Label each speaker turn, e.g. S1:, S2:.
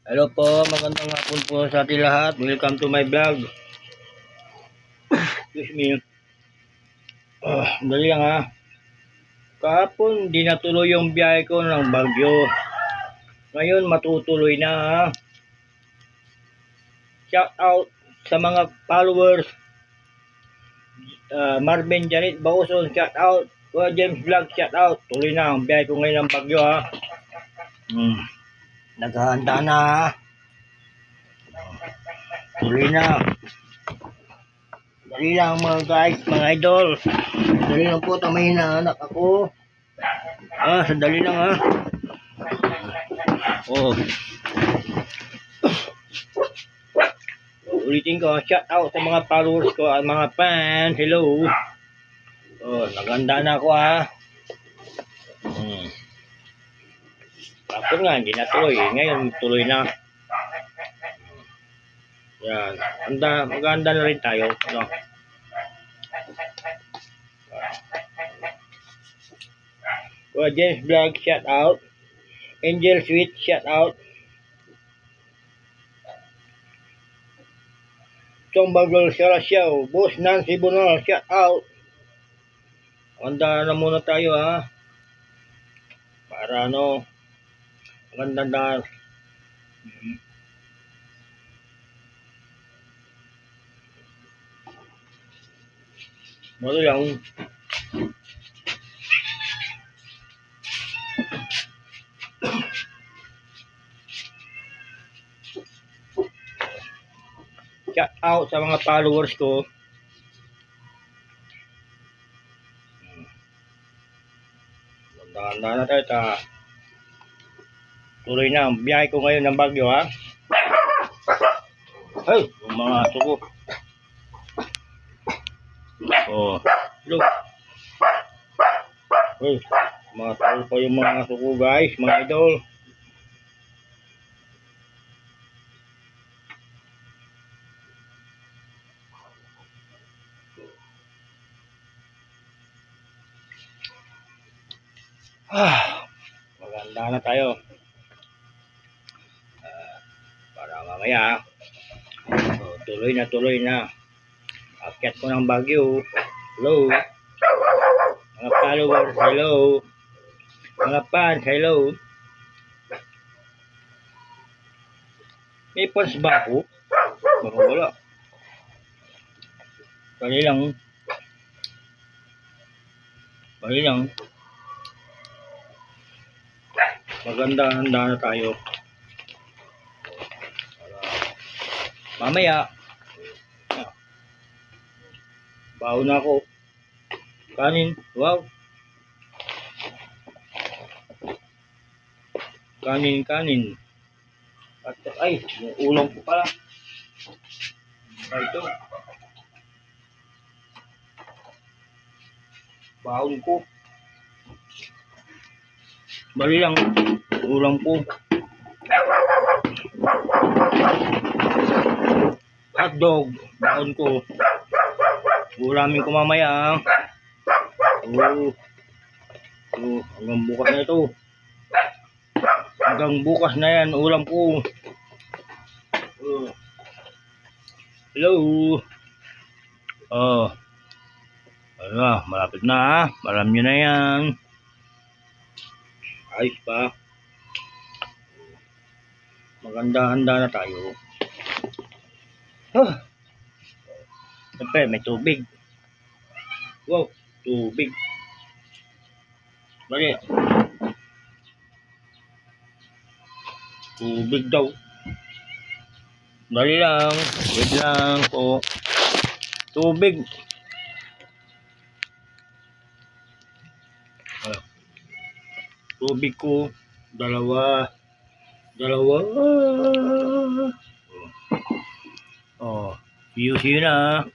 S1: Hello po, magandang hapon po sa ating lahat. Welcome to my vlog. Excuse me. Dali lang ha. Kahapon, di natuloy yung biyahe ko ng Baguio. Ngayon, matutuloy na ha. Shout out sa mga followers. Marvin Janet Bauson, shout out. Kuya James Vlog, shout out. Tuloy na ang biyahe ko ngayon ng Baguio ha. Naghahanda na ha. Tuloy na. Dali lang mga guys, mga idol. Dali lang po, may hinahanap ako. Sandali lang ha. Ulitin ko, shout out sa mga followers ko at mga fans. Hello. Naganda na ako ha. Tapos nga, hindi na tuloy. Ngayon, tuloy na. Yan. Maganda na rin tayo. No? James Vlog, shout out. Angel Sweet, shout out. Chong Bagol Sarasyaw, Boss Nancy Bonal, shout out. Handa na muna tayo ha. Para ano, maganda. Malo lang. Shout out sa mga followers ko. Handa na tayo. Tuloy na ang biyahe ko ngayon ng Baguio ha. Hey, yung mga suko. Hello. Hey, mga tao pa yung mga suko guys, mga idol. Maganda na tayo. Para mamaya tuloy na. Akyat ko ng Baguio. Hello. Mga followers, hello. Mga fans, hello. May fans ba ako? Baka wala. Bali lang. Maganda, handa na tayo. Mamaya, baho na ako. Kanin, wow. Kanin. Ay, yung ulam ko pala. Ito. Baon ko. Bali lang, ulam ko. Hotdog, baon ko. Ulamin ko mamaya. Hanggang bukas na ito. Hanggang bukas na yan, ulam ko. Hello. Malapit na. Alam nyo na yan. Ayos pa. Maganda, handa na tayo. Siyempre, may tubig. Wow, tubig. Bali. Tubig daw. Dali lang. Wait lang po. Tubig. Tubig ko. Dalawa. See you na.